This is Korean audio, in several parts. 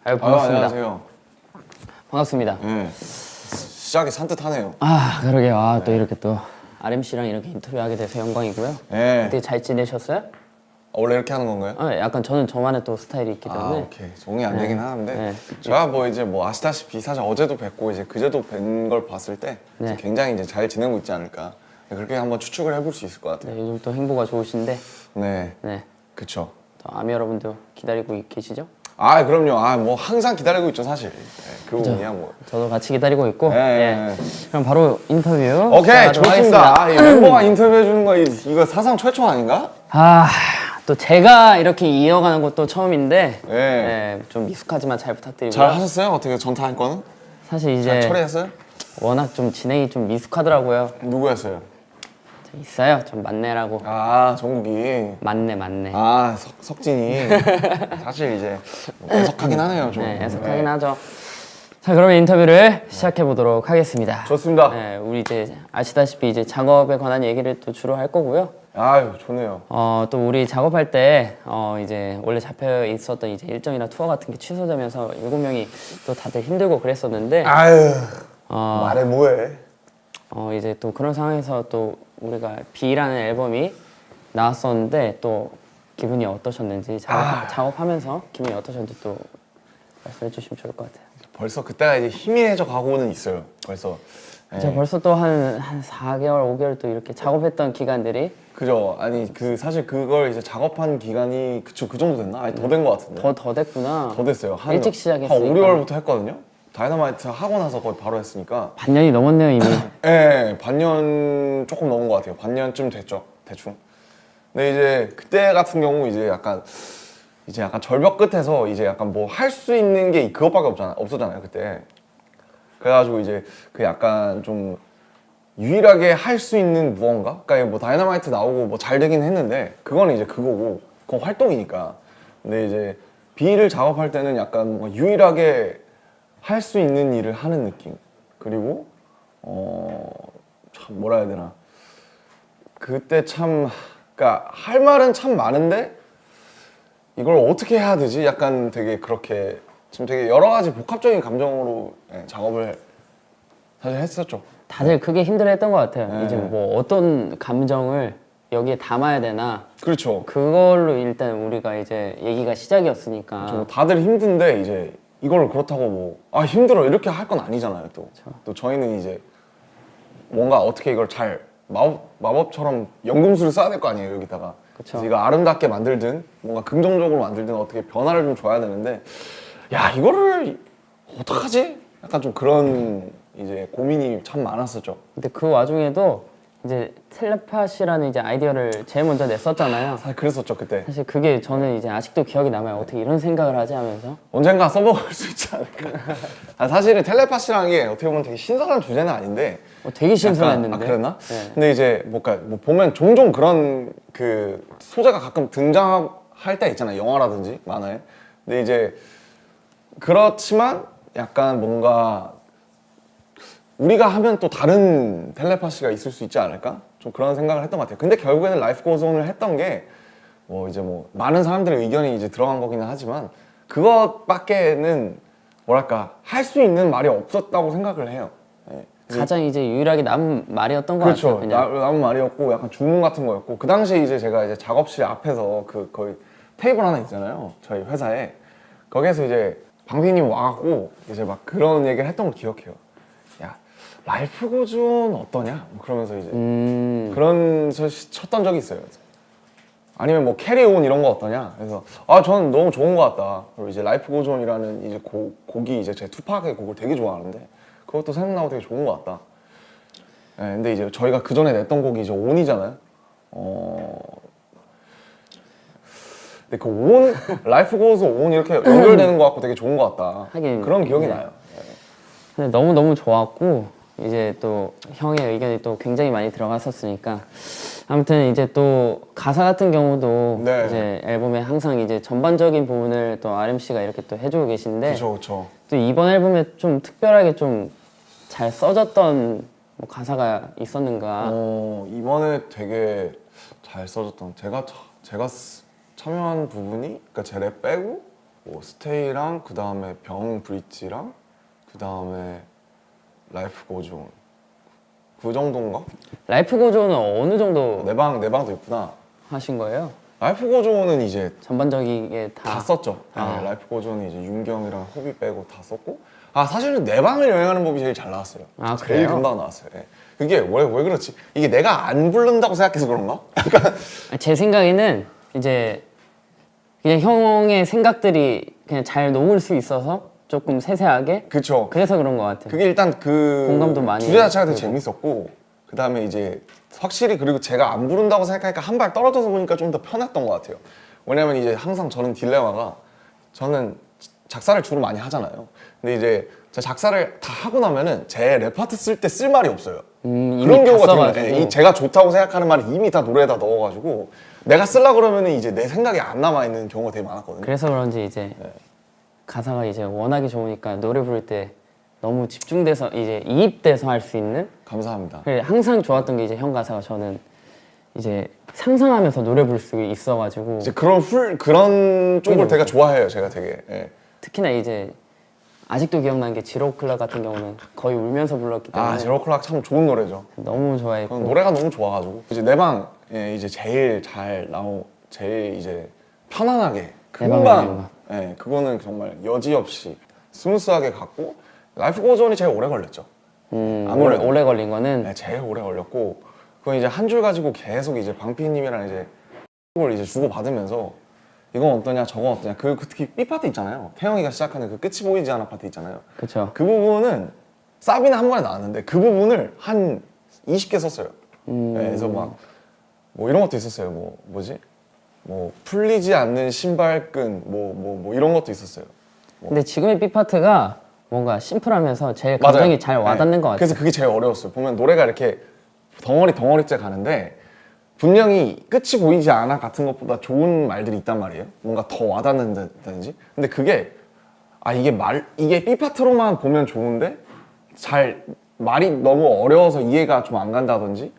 아유, 반갑습니다. 안녕하세요. 반갑습니다. 네. 시작이 산뜻하네요. 아, 그러게요. 아, 또 이렇게 또 RMC랑 이렇게 인터뷰하게 돼서 영광이고요. 네. 되게 잘 지내셨어요? 원래 이렇게 하는 건가요? 약간 저는 저만의 또 스타일이 있기 때문에. 오케이. 종이 안 되긴 하는데 네. 제가 뭐 이제 뭐 아시다시피 사실 어제도 뵙고 이제 그제도 뵌 걸 봤을 때 네. 이제 굉장히 이제 잘 지내고 있지 않을까 그렇게 한번 추측을 해볼 수 있을 것 같아요. 네, 요즘 또 행보가 좋으신데, 네. 네, 그쵸. 또 아미 여러분도 기다리고 계시죠? 아 그럼요. 아 뭐 항상 기다리고 있죠 사실. 네, 그 부분이야 뭐. 저도 같이 기다리고 있고. 네. 그럼 바로 인터뷰. 오케이 시작하도록 좋습니다. 하겠습니다. 아, 이 멤버가 인터뷰해 주는 거 이거 사상 최초 아닌가? 아, 또 제가 이렇게 이어가는 것도 처음인데, 네. 네, 좀 미숙하지만 잘 부탁드리고요. 잘 하셨어요? 어떻게 전타할 거는? 사실 잘 이제 처리했어요? 워낙 좀 진행이 좀 미숙하더라고요. 누구였어요? 있어요. 좀 만내라고. 아 정국이. 만내. 아 석진이 사실 이제 애석하긴 하네요 좀. 네, 애석하긴 하죠. 자, 그러면 인터뷰를 시작해 보도록 하겠습니다. 좋습니다. 네, 우리 이제 아시다시피 이제 작업에 관한 얘기를 또 주로 할 거고요. 아유 좋네요. 또 우리 작업할 때 이제 원래 잡혀 있었던 이제 일정이나 투어 같은 게 취소되면서 7명이 또 다들 힘들고 그랬었는데 아유 어, 말해 뭐해. 이제 또 그런 상황에서 또 우리가 B라는 앨범이 나왔었는데 또 기분이 어떠셨는지 작업하면서 기분이 어떠셨는지 또 말씀해 주시면 좋을 것 같아요. 벌써 그때가 이제 희미해져 가고는 있어요. 벌써. 네. 제가 벌써 또 한 4개월, 5개월 또 이렇게 작업했던 기간들이 그죠. 아니 그 사실 그걸 이제 작업한 기간이 그쵸 그 정도 됐나? 아니 더 된 것 같은데. 더 됐구나. 더 됐어요. 일찍 시작했으니까. 한 5, 6월부터 했거든요. 다이너마이트 하고 나서 거의 바로 했으니까. 반년이 넘었네요 이미. 예, 반년 조금 넘은 것 같아요. 반년쯤 됐죠, 대충. 근데 이제 그때 같은 경우 이제 약간 절벽 끝에서 이제 약간 뭐 할 수 있는 게 그것밖에 없었잖아요, 그때. 그래가지고 이제 그 약간 좀 유일하게 할 수 있는 무언가? 그러니까 뭐 다이너마이트 나오고 뭐 잘 되긴 했는데 그거는 이제 그거고 그건 활동이니까. 근데 이제 B를 작업할 때는 약간 뭔가 유일하게 할 수 있는 일을 하는 느낌. 그리고 참 뭐라 해야 되나. 그때 참 그러니까 할 말은 참 많은데 이걸 어떻게 해야 되지? 약간 되게 그렇게 지금 되게 여러 가지 복합적인 감정으로 작업을 사실 했었죠. 다들 그게 힘들어했던 것 같아요. 네. 이제 뭐 어떤 감정을 여기에 담아야 되나 그렇죠. 그걸로 일단 우리가 이제 얘기가 시작이었으니까. 좀 다들 힘든데 이제 이걸 그렇다고 뭐 힘들어 이렇게 할 건 아니잖아요. 또 저희는 이제 뭔가 어떻게 이걸 잘 마법처럼 연금술을 써야 될 거 아니에요 여기다가. 그쵸. 그래서 이거 아름답게 만들든 뭔가 긍정적으로 만들든 어떻게 변화를 좀 줘야 되는데 야 이거를 어떡하지? 약간 좀 그런 이제 고민이 참 많았었죠. 근데 그 와중에도 이제 텔레파시라는 이제 아이디어를 제일 먼저 냈었잖아요. 사실 그랬었죠 그때. 사실 그게 저는 이제 아직도 기억이 남아요. 어떻게 이런 생각을 하지 하면서. 언젠가 써먹을 수 있지 않을까. 사실은 텔레파시라는 게 어떻게 보면 되게 신선한 주제는 아닌데 되게 신선했는데. 그랬나? 네. 근데 이제 뭐 보면 종종 그런 그 소재가 가끔 등장할 때 있잖아요. 영화라든지 만화에. 근데 이제 그렇지만 약간 뭔가 우리가 하면 또 다른 텔레파시가 있을 수 있지 않을까? 좀 그런 생각을 했던 것 같아요. 근데 결국에는 라이프 고즈 온을 했던 게 뭐 이제 뭐 많은 사람들의 의견이 이제 들어간 거기는 하지만 그것밖에는 뭐랄까 할 수 있는 말이 없었다고 생각을 해요. 네. 가장 이제 유일하게 남은 말이었던 것 그렇죠. 같아요. 그냥. 남은 말이었고 약간 주문 같은 거였고 그 당시에 이제 제가 이제 작업실 앞에서 그 거의 테이블 하나 있잖아요. 저희 회사에 거기에서 이제 방피님 와갖고 이제 막 그런 얘기를 했던 걸 기억해요. 야 라이프 고즈 온 어떠냐? 뭐 그러면서 이제 그런 쳤던 적이 있어요. 아니면 뭐 캐리온 이런 거 어떠냐? 그래서 저는 너무 좋은 것 같다. 그리고 이제 라이프 고즈 온이라는 이제 곡이 이제 제 투팍의 곡을 되게 좋아하는데 그것도 생각나고 되게 좋은 것 같다. 네, 근데 이제 저희가 그 전에 냈던 곡이 이제 온이잖아요. 근데 그 온, 라이프 고즈 온 이렇게 연결되는 것 같고 되게 좋은 것 같다. 하긴, 그런 기억이 네. 나요. 근데 너무 좋았고 이제 또 형의 의견이 또 굉장히 많이 들어갔었으니까 아무튼 이제 또 가사 같은 경우도 네. 이제 앨범에 항상 이제 전반적인 부분을 또 RMC가 이렇게 또 해주고 계신데 그렇죠. 또 이번 앨범에 좀 특별하게 좀 잘 써졌던 뭐 가사가 있었는가? 이번에 되게 잘 써졌던 제가 참여한 부분이 그러니까 제 랩 빼고 뭐 스테이랑 그 다음에 병 브릿지랑 그 다음에 라이프 고존 그 정도인가? 라이프 고조는 어느 정도 내 방도 있구나. 하신 거예요? 라이프 고존은 이제 전반적이게 다 다. 썼죠. 아. 네, 라이프 고존은 이제 윤경이랑 호비 빼고 다 썼고 사실은 내 방을 여행하는 법이 제일 잘 나왔어요. 아, 제일 그래요? 금방 나왔어요. 예. 그게 왜 그렇지? 이게 내가 안 부른다고 생각해서 그런가? 제 생각에는 이제 그냥 형의 생각들이 그냥 잘 녹을 수 있어서 조금 세세하게 그쵸. 그래서 그런 것 같아요. 그게 일단 그 공감도 많이 주제 자체가 되게 되고. 재밌었고 그 다음에 이제 확실히 그리고 제가 안 부른다고 생각하니까 한 발 떨어져서 보니까 좀 더 편했던 것 같아요. 왜냐면 이제 항상 저는 딜레마가 저는 작사를 주로 많이 하잖아요. 근데 이제 제가 작사를 다 하고 나면은 제 레파트 쓸 때 쓸 말이 없어요. 이미 그런 다 경우가 되게 써가지고. 많아요. 제가 좋다고 생각하는 말을 이미 다 노래에다 넣어가지고 내가 쓰려 그러면은 이제 내 생각이 안 남아 있는 경우가 되게 많았거든요. 그래서 그런지 이제 네. 가사가 이제 워낙에 좋으니까 노래 부를 때 너무 집중돼서 이제 이입돼서 할 수 있는. 감사합니다. 그래, 항상 좋았던 게 이제 형 가사가 저는 이제 상상하면서 노래 부를 수 있어가지고 이제 그런 쪽을 그게 되게 좋아해요. 제가 되게. 예. 특히나 이제 아직도 기억나는 게 지로클럽 같은 경우는 거의 울면서 불렀기 때문에 제로클락 참 좋은 노래죠. 너무 좋아했고. 노래가 너무 좋아가지고 이제 내 방에 이제 제일 이제 편안하게 내 방에 금방 그거는 정말 여지없이 스무스하게 갔고 라이프 고전이 제일 오래 걸렸죠. 아무래도. 오래 걸린 거는 네, 제일 오래 걸렸고 그건 이제 한 줄 가지고 계속 이제 방피님이랑 이제 걸 이제 주고 받으면서 이건 어떠냐 저건 어떠냐 그 특히 B 파트 있잖아요. 태영이가 시작하는 그 끝이 보이지 않아 파트 있잖아요. 그쵸. 그 부분은 사비는 한 번에 나왔는데 그 부분을 한 20개 썼어요. 네, 그래서 막 뭐 이런 것도 있었어요. 뭐 풀리지 않는 신발끈 뭐 이런 것도 있었어요. 근데 지금의 B 파트가 뭔가 심플하면서 제일 감정이 맞아요. 잘 와닿는 네. 것 같아요. 그래서 그게 제일 어려웠어요. 보면 노래가 이렇게 덩어리째 가는데 분명히 끝이 보이지 않아 같은 것보다 좋은 말들이 있단 말이에요. 뭔가 더 와닿는다든지. 근데 그게 이게 B 파트로만 보면 좋은데 말이 너무 어려워서 이해가 좀 안 간다든지.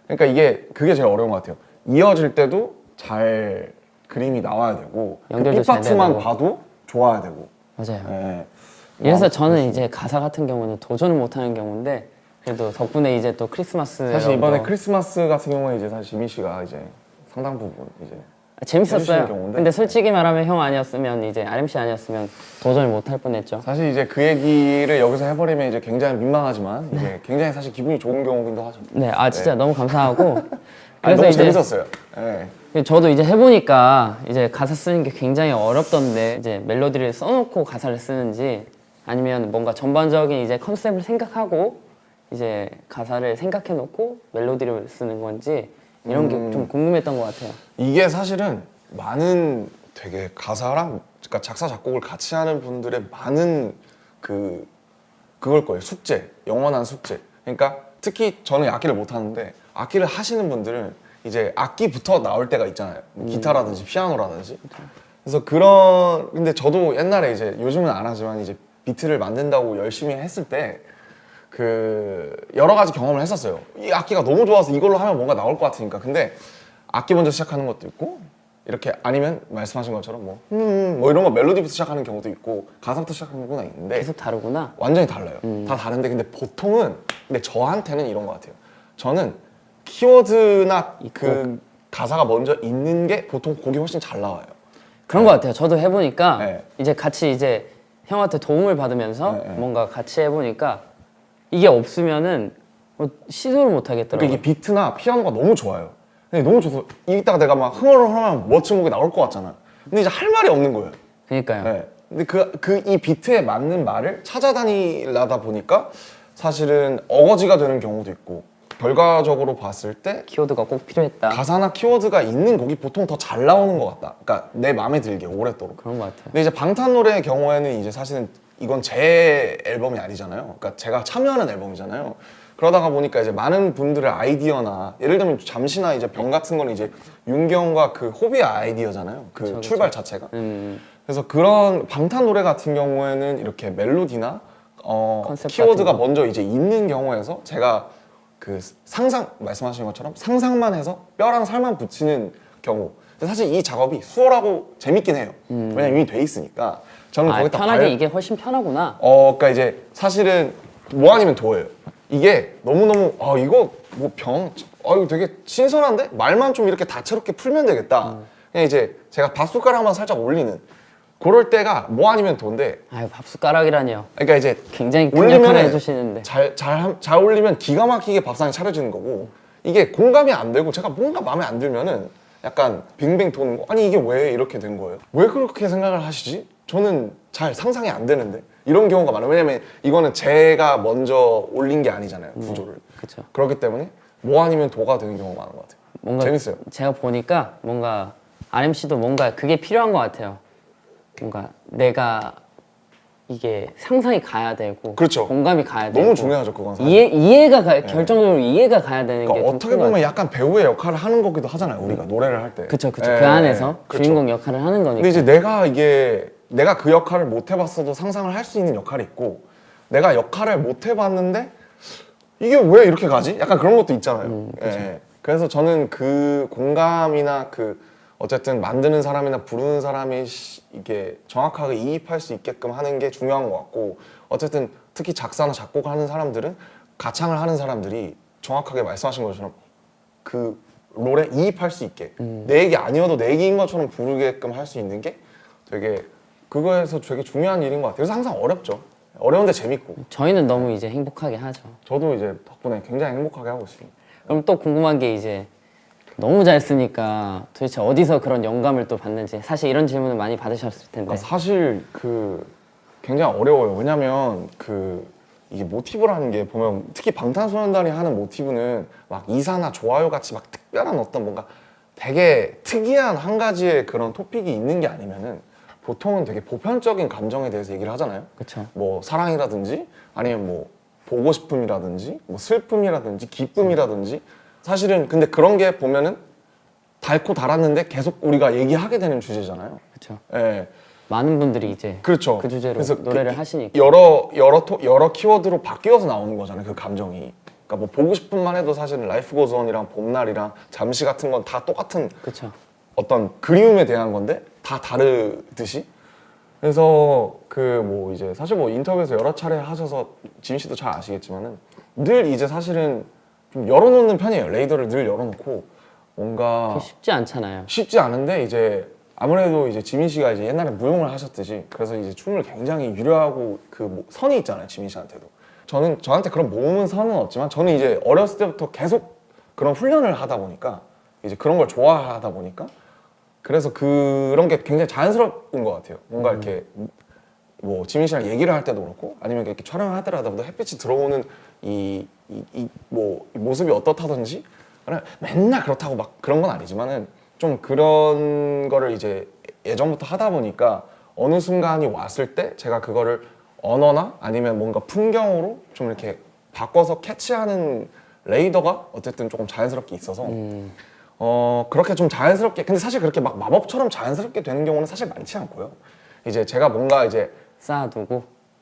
그러니까 그게 제일 어려운 것 같아요. 이어질 때도 잘 그림이 나와야 되고 그 연결도 B 잘 파트만 되고. 봐도 좋아야 되고. 맞아요. 네. 그래서 저는 이제 가사 같은 경우는 도전을 못하는 경우인데 그래도 덕분에 이제 또 크리스마스 사실 이번에 이런 거 크리스마스 같은 경우에 이제 사실 지민 씨가 이제 상당 부분 이제 해주시는 재밌었어요. 경우인데. 근데 솔직히 말하면 형 아니었으면 이제 RMC 아니었으면 도전을 못할 뻔했죠. 사실 이제 그 얘기를 여기서 해버리면 이제 굉장히 민망하지만 이제 굉장히 사실 기분이 좋은 경우기도 하죠. 네, 진짜 너무 감사하고 너무 재밌었어요. 네. 저도 이제 해보니까 이제 가사 쓰는 게 굉장히 어렵던데 이제 멜로디를 써놓고 가사를 쓰는지 아니면 뭔가 전반적인 이제 컨셉을 생각하고 이제 가사를 생각해놓고 멜로디를 쓰는 건지 이런 게 좀 궁금했던 것 같아요. 이게 사실은 많은 되게 가사랑 그러니까 작사 작곡을 같이 하는 분들의 많은 그걸 거예요. 숙제, 영원한 숙제. 그러니까 특히 저는 악기를 못 하는데 악기를 하시는 분들은 이제 악기부터 나올 때가 있잖아요. 뭐 기타라든지 피아노라든지. 그래서 근데 저도 옛날에 이제 요즘은 안 하지만 이제 비트를 만든다고 열심히 했을 때 여러 가지 경험을 했었어요. 이 악기가 너무 좋아서 이걸로 하면 뭔가 나올 것 같으니까. 근데 악기 먼저 시작하는 것도 있고 이렇게 아니면 말씀하신 것처럼 뭐 이런 거 멜로디부터 시작하는 경우도 있고 가사부터 시작하는 경우가 있는데 계속 다르구나. 완전히 달라요. 다 다른데 근데 보통은 근데 저한테는 이런 것 같아요. 저는 키워드나 그 가사가 먼저 있는 게 보통 곡이 훨씬 잘 나와요. 그런 것 같아요. 저도 해보니까 네. 이제 같이 이제 형한테 도움을 받으면서 네. 뭔가 같이 해보니까 이게 없으면은 시도를 못 그러니까 하겠더라고요. 이게 비트나 피아노가 너무 좋아요. 근데 너무 좋아서 이따가 내가 막 흥얼흥얼하면 멋진 곡이 나올 것 같잖아. 근데 이제 할 말이 없는 거예요. 그러니까요. 네. 근데 이 비트에 맞는 말을 찾아다니려다 보니까 사실은 어거지가 되는 경우도 있고 결과적으로 봤을 때 키워드가 꼭 필요했다. 가사나 키워드가 있는 곡이 보통 더 잘 나오는 것 같다. 그러니까 내 마음에 들게 오랫도록. 그런 것 같아요. 근데 이제 방탄 노래의 경우에는 이제 사실은 이건 제 앨범이 아니잖아요. 그러니까 제가 참여하는 앨범이잖아요. 그러다가 보니까 이제 많은 분들의 아이디어나 예를 들면 잠시나 이제 병 같은 거는 이제 윤경과 그 호비의 아이디어잖아요. 그 출발 자체가. 그래서 그런 방탄 노래 같은 경우에는 이렇게 멜로디나 컨셉 키워드가 같은 거. 먼저 이제 있는 경우에서 제가 그 말씀하신 것처럼 상상만 해서 뼈랑 살만 붙이는 경우 근데 사실 이 작업이 수월하고 재밌긴 해요. 왜냐면 이미 돼 있으니까. 저는 아, 거기다 편하게 이게 훨씬 편하구나. 그러니까 이제 사실은 뭐 아니면 도예요. 이게 너무너무 이거 뭐 이거 되게 신선한데? 말만 좀 이렇게 다채롭게 풀면 되겠다. 그냥 이제 제가 밥숟가락만 살짝 올리는 그럴 때가 뭐 아니면 도인데. 아유, 밥숟가락이라니요. 그러니까 이제 굉장히 큰 역할을 해주시는데. 잘 올리면 기가 막히게 밥상이 차려지는 거고, 이게 공감이 안 되고 제가 뭔가 마음에 안 들면은 약간 빙빙 도는 거. 아니 이게 왜 이렇게 된 거예요? 왜 그렇게 생각을 하시지? 저는 잘 상상이 안 되는데. 이런 경우가 많아요. 왜냐면 이거는 제가 먼저 올린 게 아니잖아요, 구조를. 그렇죠. 그렇기 때문에 뭐 아니면 도가 되는 경우가 많은 것 같아요. 뭔가 재밌어요. 제가 보니까 뭔가 RMC도 뭔가 그게 필요한 것 같아요. 뭔가 내가 이게 상상이 가야 되고, 그렇죠. 공감이 가야 되고, 너무 중요하죠, 그건 사실. 이해가 결정적으로 이해가 가야 되는 게 그러니까 좀 어떻게 큰 것 보면 같아요. 약간 배우의 역할을 하는 거기도 하잖아요, 우리가 노래를 할 때. 그쵸. 예, 그 안에서 그렇죠. 주인공 역할을 하는 거니까. 근데 이제 내가 그 역할을 못 해봤어도 상상을 할 수 있는 역할이 있고, 내가 역할을 못 해봤는데 이게 왜 이렇게 가지? 약간 그런 것도 있잖아요. 예. 그래서 저는 그 공감이나 그 어쨌든 만드는 사람이나 부르는 사람이 이게 정확하게 이입할 수 있게끔 하는 게 중요한 것 같고, 어쨌든 특히 작사나 작곡을 하는 사람들은, 가창을 하는 사람들이 정확하게 말씀하신 것처럼 그 롤에 이입할 수 있게 내 얘기 아니어도 내 얘기인 것처럼 부르게끔 할 수 있는 게 되게, 그거에서 되게 중요한 일인 것 같아요. 그래서 항상 어렵죠. 어려운데 재밌고. 저희는 너무 이제 행복하게 하죠. 저도 이제 덕분에 굉장히 행복하게 하고 있습니다. 그럼 또 궁금한 게 이제 너무 잘 쓰니까 도대체 어디서 그런 영감을 또 받는지, 사실 이런 질문을 많이 받으셨을 텐데. 사실 굉장히 어려워요. 왜냐면 이게 모티브라는 게 보면, 특히 방탄소년단이 하는 모티브는 막 이사나 좋아요 같이 막 특별한 어떤 뭔가 되게 특이한 한 가지의 그런 토픽이 있는 게 아니면은 보통은 되게 보편적인 감정에 대해서 얘기를 하잖아요. 그쵸. 뭐 사랑이라든지 아니면 뭐 보고 싶음이라든지 뭐 슬픔이라든지 기쁨이라든지. 사실은 근데 그런 게 보면은 닮고 달았는데 계속 우리가 얘기하게 되는 주제잖아요. 그쵸. 예. 많은 분들이 이제 그렇죠. 그 주제로 그래서 노래를 하시니까. 여러 키워드로 바뀌어서 나오는 거잖아요, 그 감정이. 그러니까 뭐 보고 싶은만 해도 사실은 라이프 고즈 온이랑 봄날이랑 잠시 같은 건 다 똑같은 그쵸. 어떤 그리움에 대한 건데 다 다르듯이. 그래서 뭐 이제 사실 뭐 인터뷰에서 여러 차례 하셔서 지민 씨도 잘 아시겠지만은 늘 이제 사실은 좀 열어놓는 편이에요. 레이더를 늘 열어놓고 뭔가 그게 쉽지 않잖아요. 쉽지 않은데, 이제 아무래도 이제 지민 씨가 이제 옛날에 무용을 하셨듯이, 그래서 이제 춤을 굉장히 유려하고 선이 있잖아요, 지민 씨한테도. 저한테 그런 모으는 선은 없지만, 저는 이제 어렸을 때부터 계속 그런 훈련을 하다 보니까, 이제 그런 걸 좋아하다 보니까, 그래서 그런 게 굉장히 자연스러운 것 같아요. 뭔가 이렇게 뭐 지민 씨랑 얘기를 할 때도 그렇고, 아니면 이렇게 촬영을 하더라도 햇빛이 들어오는 이 모습이 어떻다든지, 맨날 그렇다고 막 그런 건 아니지만은 좀 그런 거를 이제 예전부터 하다 보니까 어느 순간이 왔을 때 제가 그거를 언어나 아니면 뭔가 풍경으로 좀 이렇게 바꿔서 캐치하는 레이더가 어쨌든 조금 자연스럽게 있어서 그렇게 좀 자연스럽게, 근데 사실 그렇게 막 마법처럼 자연스럽게 되는 경우는 사실 많지 않고요. 이제 제가 뭔가 이제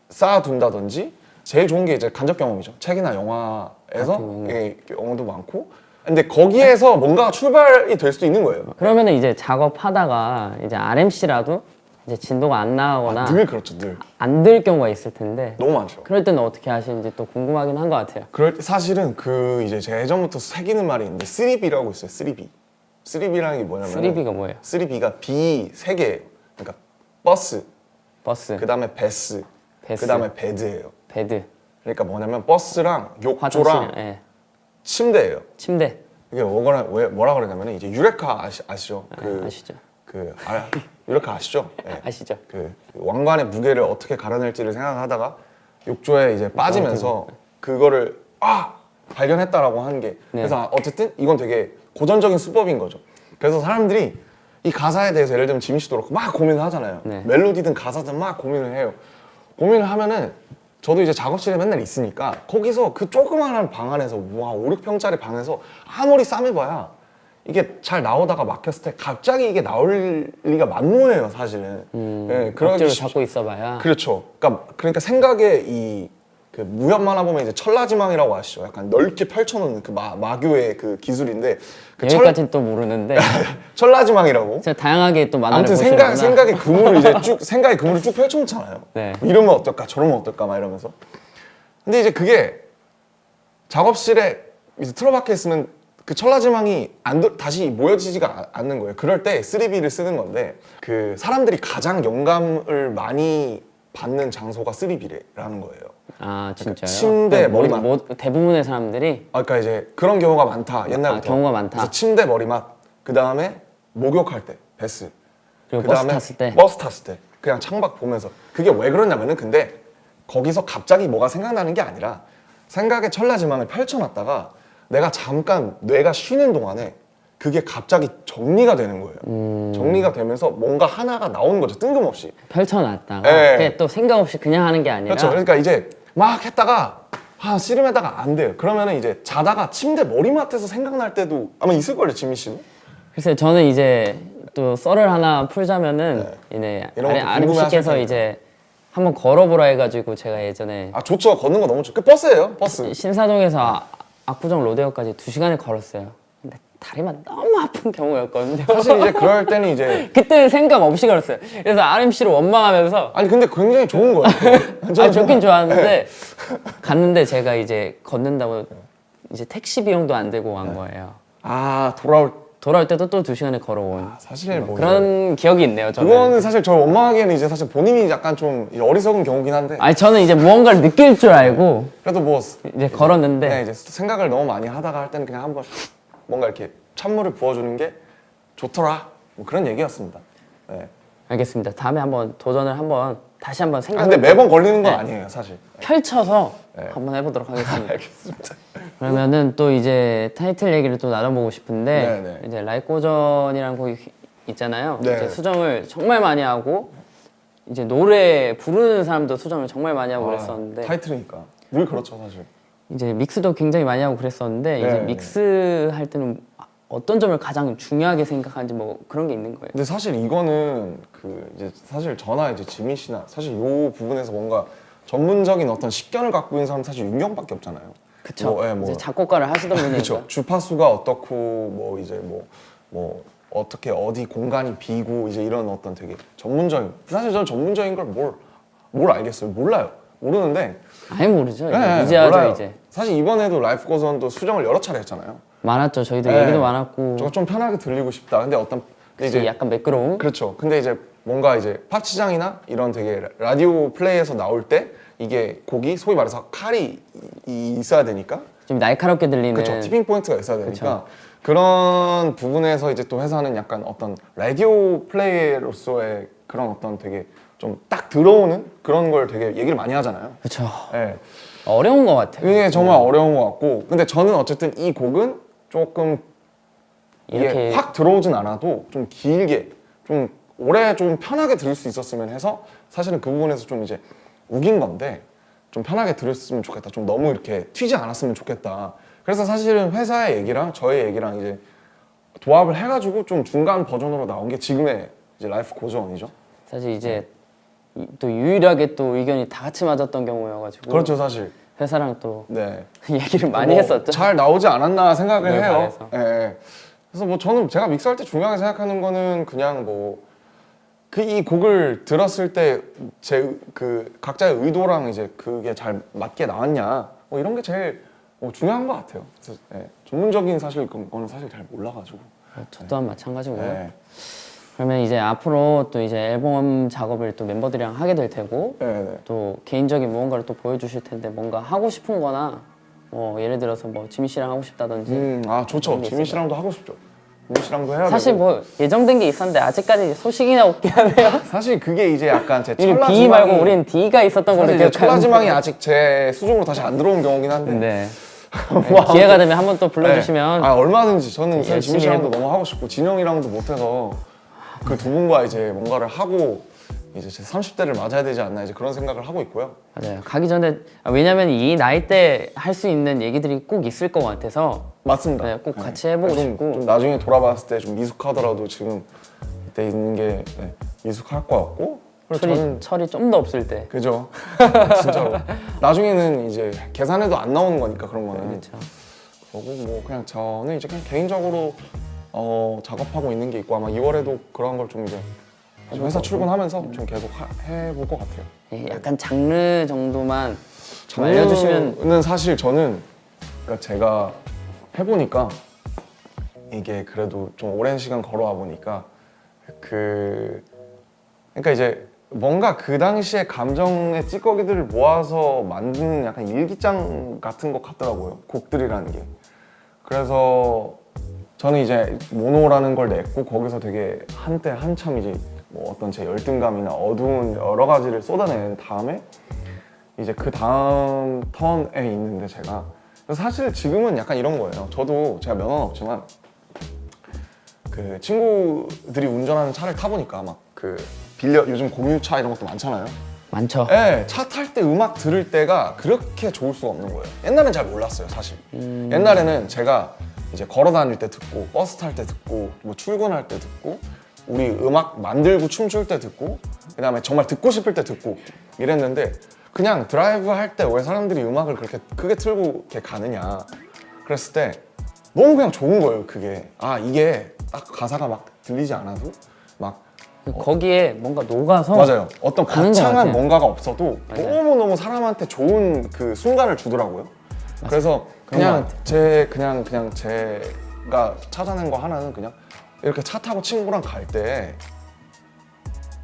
쌓아둔다든지, 제일 좋은 게 이제 간접 경험이죠. 책이나 영화에서 영어도 많고, 근데 거기에서 뭔가 출발이 될 수도 있는 거예요. 그러면은 이제 작업하다가 이제 RMC라도 이제 진도가 안 나가거나 늘 그렇죠, 늘. 안 될 경우가 있을 텐데, 너무 많죠. 그럴 때는 어떻게 하시는지 또 궁금하긴 한 것 같아요. 그럴 때 사실은 이제 제가 예전부터 새기는 말이 있는데 3B라고 있어요. 3B. 3B라는 게 뭐냐면 3B가 뭐예요? 3B가 B 3개예요. 그러니까 버스, 버스, 그다음에 베스, 그다음에 베드예요. 베드, 그러니까 뭐냐면 버스랑 욕조랑 화장실, 예. 침대예요. 침대. 이게 뭐라 그러냐면 이제 유레카 아시죠? 아시죠? 유레카 아시죠? 네. 아시죠? 왕관의 무게를 어떻게 갈아낼지를 생각하다가 욕조에 이제 빠지면서 그거를 발견했다라고 하는 게, 그래서 어쨌든 이건 되게 고전적인 수법인 거죠. 그래서 사람들이 이 가사에 대해서 예를 들면 지민 씨도 그렇고 막 고민을 하잖아요. 네. 멜로디든 가사든 막 고민을 해요. 고민을 하면은 저도 이제 작업실에 맨날 있으니까 거기서 그 조그마한 방 안에서 5, 6평짜리 방에서 아무리 싸매봐야 이게 잘 나오다가 막혔을 때 갑자기 이게 나올 리가 만무해요, 사실은. 억지로 잡고 있어봐야. 그렇죠. 그러니까 생각의 그 무협 만화 보면 이제 천라지망이라고 아시죠? 약간 넓게 펼쳐놓는 그 마교의 그 기술인데 그 여기까지는 또 모르는데 천라지망이라고. 제가 다양하게 또 만화를 아무튼 보시는구나. 생각의 그물을 이제 쭉 생각의 그물을 쭉 펼쳐놓잖아요. 네. 이러면 어떨까, 저러면 어떨까 막 이러면서. 근데 이제 그게 작업실에 이제 틀어박혀 있으면 그 천라지망이 다시 모여지지가 않는 거예요. 그럴 때 3B를 쓰는 건데 그 사람들이 가장 영감을 많이 받는 장소가 3B라는 거예요. 아 진짜요? 침대, 그러니까 머리맡. 대부분의 사람들이 그러니까 이제 그런 경우가 많다 옛날부터. 경우가 많다. 그래서 침대, 머리맡. 그 다음에 목욕할 때 베스. 그리고 그다음에 버스 탔을 때 그냥 창밖 보면서. 그게 왜 그러냐면은 근데 거기서 갑자기 뭐가 생각나는 게 아니라 생각의 천라지망을 펼쳐놨다가 내가 잠깐 뇌가 쉬는 동안에 그게 갑자기 정리가 되는 거예요. 정리가 되면서 뭔가 하나가 나오는 거죠. 뜬금없이. 펼쳐놨다가 예. 그게 또 생각 없이 그냥 하는 게 아니라 그렇죠. 그러니까 이제 막 했다가 씨름하다가 안 돼요. 그러면은 이제 자다가 침대 머리맡에서 생각날 때도 아마 있을걸요, 지민 씨는? 글쎄 저는 이제 또 썰을 하나 풀자면은 이제 이런 것도 아림 씨께서 궁금해하실 이제 한번 걸어보라 해가지고 제가 예전에 아 좋죠. 걷는 거 너무 좋죠. 그 버스예요, 버스. 신사동에서 압구정 로데오까지 2시간을 걸었어요. 근데 다리만 너무 아픈 경우였거든요. 사실 이제 그럴 때는 이제 그때는 생각 없이 걸었어요. 그래서 아림 씨를 원망하면서 아니 근데 굉장히 좋은 거예요. 아 좋긴 좋았는데 갔는데 제가 이제 걷는다고 이제 택시 비용도 안 들고 간 거예요. 아 돌아올 때도 또 2시간을 걸어온 사실 뭐 그런 기억이 있네요. 저는. 그거는 사실 저 원망하기에는 이제 사실 본인이 약간 좀 어리석은 경우긴 한데 아니 저는 이제 무언가를 느낄 줄 알고 그래도 뭐 이제 걸었는데 그냥 이제 생각을 너무 많이 하다가 할 때는 그냥 한번 뭔가 이렇게 찬물을 부어주는 게 좋더라 뭐 그런 얘기였습니다. 네. 알겠습니다. 다음에 한번 도전을 한번 다시 한번 아, 생각을 근데 매번 걸리는 건 네. 아니에요, 사실. 펼쳐서 네. 한번 해보도록 하겠습니다. 알겠습니다. 그러면은 또 이제 타이틀 얘기를 또 나눠보고 싶은데 네네. 이제 라이꼬전이라는 곡이 있잖아요. 네. 이제 수정을 정말 많이 하고 이제 노래 부르는 사람도 수정을 정말 많이 하고 그랬었는데 타이틀이니까 늘 그렇죠, 사실. 이제 믹스도 굉장히 많이 하고 그랬었는데 이제 네. 믹스 할 때는 어떤 점을 가장 중요하게 생각하는지 뭐 그런 게 있는 거예요. 근데 사실 이거는 그 이제 사실 저나 이제 지민 씨나 사실 요 부분에서 뭔가 전문적인 어떤 식견을 갖고 있는 사람 사실 윤경밖에 없잖아요. 그쵸. 뭐, 예, 뭐. 이제 작곡가를 하시던 분이니까. 그렇죠. 주파수가 어떻고 뭐 이제 뭐 어떻게 어디 공간이 비고 이제 이런 어떤 되게 전문적인 사실 저는 전문적인 걸 뭘 알겠어요. 몰라요. 모르는데 아예 모르죠. 네, 이제 하죠 몰라요. 이제. 사실 이번에도 라이프 고전도 수정을 여러 차례 했잖아요. 많았죠. 저희도 네. 얘기도 많았고. 저거 좀 편하게 들리고 싶다. 근데 어떤 이제 약간 매끄러움. 그렇죠. 근데 이제 뭔가 이제 팝 시장이나 이런 되게 라디오 플레이에서 나올 때 이게 곡이 소위 말해서 칼이 있어야 되니까 좀 날카롭게 들리는. 그렇죠. 티핑 포인트가 있어야 되니까 그런 부분에서 이제 또 회사는 약간 어떤 라디오 플레이로서의 그런 어떤 되게 좀 딱 들어오는 그런 걸 되게 얘기를 많이 하잖아요. 그렇죠. 네. 어려운 것 같아요. 이게 정말 어려운 것 같고 근데 저는 어쨌든 이 곡은 조금 이게 이렇게 확 들어오진 않아도 좀 길게 좀 오래 좀 편하게 들을 수 있었으면 해서 사실은 그 부분에서 좀 이제 우긴 건데 좀 편하게 들었으면 좋겠다. 좀 너무 이렇게 튀지 않았으면 좋겠다. 그래서 사실은 회사의 얘기랑 저의 얘기랑 이제 도합을 해가지고 좀 중간 버전으로 나온 게 지금의 이제 라이프 고전이죠. 사실 이제 또 유일하게 또 의견이 다 같이 맞았던 경우여가지고. 그렇죠, 사실. 회사랑 또 네. 얘기를 많이 뭐 했었죠. 잘 나오지 않았나 생각을 네, 해요. 말해서. 예. 그래서 뭐 저는 제가 믹스할 때 중요하게 생각하는 거는 그냥 뭐 그 이 곡을 들었을 때 제 그 각자의 의도랑 이제 그게 잘 맞게 나왔냐 뭐 이런 게 제일 뭐 중요한 것 같아요. 그래서 예. 전문적인 사실 그거는 사실 잘 몰라가지고. 저 또한 마찬가지고요. 예. 그러면 이제 앞으로 또 이제 앨범 작업을 또 멤버들이랑 하게 될 테고 예, 네. 또 개인적인 무언가를 또 보여주실 텐데 뭔가 하고 싶은 거나 뭐 예를 들어서 뭐 지민 씨랑 하고 싶다든지 아 좋죠. 그런 게 지민 있어요. 씨랑도 하고 싶죠. 지민 씨랑도 해야 사실 되고. 뭐 예정된 게 있었는데 아직까지 소식이나 없긴 하네요. 사실 그게 이제 약간 제 우리 철라지망이 B 말고 우린 D가 있었던 걸로 사실 이제 기억하는데 철라지망이 아직 제 수중으로 다시 안 들어온 경우긴 한데. 네. 기회가 되면 한번 또 불러주시면 네. 아 얼마든지 저는 사실 열심히 지민 씨랑도 해보- 너무 하고 싶고 진영이랑도 못해서 그 두 분과 이제 뭔가를 하고 이제 제 30대를 맞아야 되지 않나 이제 그런 생각을 하고 있고요. 맞아요. 가기 전에 왜냐면 이 나이 때 할 수 있는 얘기들이 꼭 있을 것 같아서 맞습니다. 네, 꼭 같이 해보고 좀, 싶고. 좀 나중에 돌아봤을 때 좀 미숙하더라도 지금 이때 있는 게 미숙할 것 같고 저는 철이 좀 더 없을 때. 그죠. 진짜로. 나중에는 이제 계산해도 안 나오는 거니까 그런 거는. 그렇죠. 그리고 뭐 그냥 저는 이제 그냥 개인적으로 작업하고 있는 게 있고 아마 2월에도 그런 걸 좀 이제 회사 출근하면서 좀 계속 해볼 것 같아요. 예, 약간 장르 정도만 좀 알려주시면. 장르는 사실 저는 그러니까 제가 해보니까 이게 그래도 좀 오랜 시간 걸어와 보니까 그러니까 이제 뭔가 그 당시의 감정의 찌꺼기들을 모아서 만드는 약간 일기장 같은 것 같더라고요. 곡들이라는 게. 그래서 저는 이제 모노라는 걸 냈고 거기서 되게 한때 한참 이제 뭐 어떤 제 열등감이나 어두운 여러 가지를 쏟아낸 다음에 이제 그 다음 턴에 있는데 제가 그래서 사실 지금은 약간 이런 거예요. 저도 제가 면허는 없지만 그 친구들이 운전하는 차를 타보니까 막 그 빌려 요즘 공유차 이런 것도 많잖아요. 많죠. 네, 차 탈 때 음악 들을 때가 그렇게 좋을 수가 없는 거예요. 옛날엔 잘 몰랐어요, 사실. 옛날에는 제가 이제 걸어 다닐 때 듣고 버스 탈 때 듣고 뭐 출근할 때 듣고 우리 음악 만들고 춤출 때 듣고 그다음에 정말 듣고 싶을 때 듣고 이랬는데 그냥 드라이브 할 때 왜 사람들이 음악을 그렇게 크게 틀고 이렇게 가느냐 그랬을 때 너무 그냥 좋은 거예요. 그게 이게 딱 가사가 막 들리지 않아도 막 거기에 뭔가 녹아서. 맞아요. 어떤 가는 것 거창한 같아요. 뭔가가 없어도 맞아요. 너무너무 사람한테 좋은 그 순간을 주더라고요. 그래서 그런 것 그냥 제가 찾아낸 거 하나는 그냥 이렇게 차 타고 친구랑 갈 때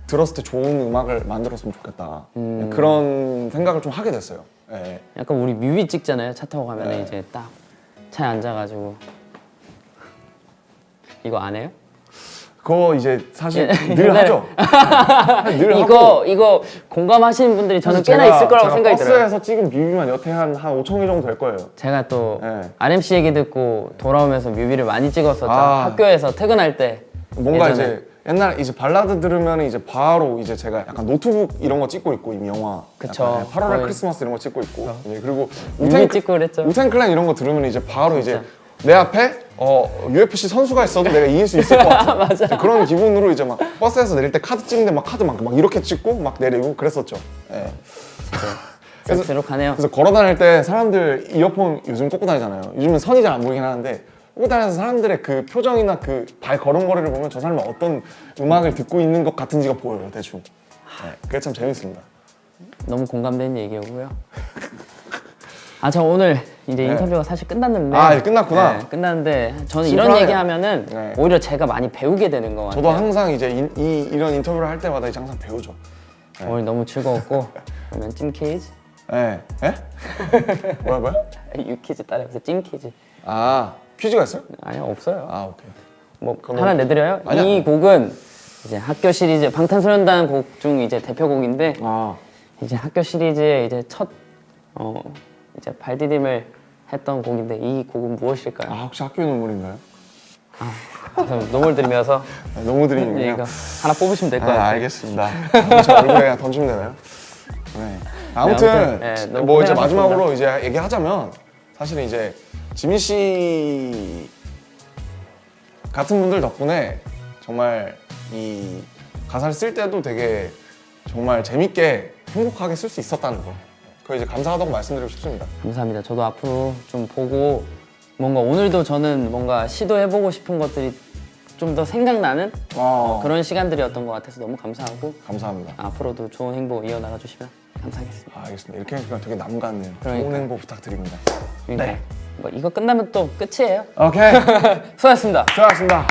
들었을 때 좋은 음악을 만들었으면 좋겠다. 그런 생각을 좀 하게 됐어요. 예. 약간 우리 뮤비 찍잖아요. 차 타고 가면 네. 이제 딱 차에 앉아가지고 이거 안 해요? 그거 이제 사실 예, 늘 옛날에- 하죠. 늘 하고. 이거 공감하시는 분들이 저는 사실 꽤나 있을 거라고 제가 생각이 들어요. 버스에서 찍은 뮤비만 여태 한 5천 개 정도 될 거예요. 제가 또 네. RMC 얘기 듣고 돌아오면서 뮤비를 많이 찍었었죠. 아. 학교에서 퇴근할 때. 뭔가 예전에. 이제 옛날 이제 발라드 들으면 이제 바로 이제 제가 약간 노트북 이런 거 찍고 있고 이미 영화. 그쵸. 약간 8월의 거의. 크리스마스 이런 거 찍고 있고. 예, 그리고 뮤비 찍고 그랬죠. 우텐클랜 이런 거 들으면 이제 바로 진짜. 이제 내 앞에 UFC 선수가 있어도 내가 이길 수 있을 것 같아. 맞아. 그런 기분으로 이제 막 버스에서 내릴 때 카드 찍는데 막 카드 막 이렇게 찍고 막 내리고 그랬었죠. 예. 그래서- 센스로 가네요. 그래서 걸어 다닐 때 사람들 이어폰 요즘 꽂고 다니잖아요. 요즘은 선이 잘 안 보이긴 하는데 꽂고 다니면서 사람들의 그 표정이나 그 발 걸음걸이를 보면 저 사람이 어떤 음악을 듣고 있는 것 같은지가 보여요, 대충. 네, 그게 참 재밌습니다. 너무 공감되는 얘기고요. 저 오늘 이제 네. 인터뷰가 사실 끝났는데. 이제 끝났구나. 네, 끝났는데 저는 이런 심플하네요. 얘기하면은 네. 오히려 제가 많이 배우게 되는 것 같아요. 저도 항상 이제 이런 인터뷰를 할 때마다 이제 항상 배우죠. 오늘 너무 즐거웠고 그러면 찜퀴즈? 네. 예? 뭐야? 유퀴즈 따라해서 찜퀴즈. 퀴즈가 있어요? 아니요, 없어요. 오케이. 뭐 그럼 하나 내드려요? 아니야. 이 곡은 이제 학교 시리즈 방탄소년단 곡 중 이제 대표곡인데 이제 학교 시리즈의 이제 첫 이제 발디딤을 했던 곡인데 이 곡은 무엇일까요? 혹시 학교의 눈물인가요? 그래서 노을 들으면서 너무 드리는군요. 이거 하나 뽑으시면 될 것 같아요. 알겠습니다. 저 얼굴에 그냥 던지면 되나요? 네. 아무튼 너무 뭐 이제 고생하셨습니다. 마지막으로 이제 얘기하자면 사실은 이제 지민 씨 같은 분들 덕분에 정말 이 가사를 쓸 때도 되게 정말 재밌게 행복하게 쓸 수 있었다는 거. 그거 이제 감사하다고 말씀드리고 싶습니다. 감사합니다. 저도 앞으로 좀 보고 뭔가 오늘도 저는 뭔가 시도해보고 싶은 것들이 좀 더 생각나는 그런 시간들이었던 것 같아서 너무 감사하고 감사합니다. 앞으로도 좋은 행복 이어나가 주시면 감사하겠습니다. 알겠습니다. 이렇게 하니까 되게 남 같네요. 그러니까. 좋은 행복 부탁드립니다. 그러니까 뭐 이거 끝나면 또 끝이에요. 오케이. 수고하셨습니다. 수고하셨습니다.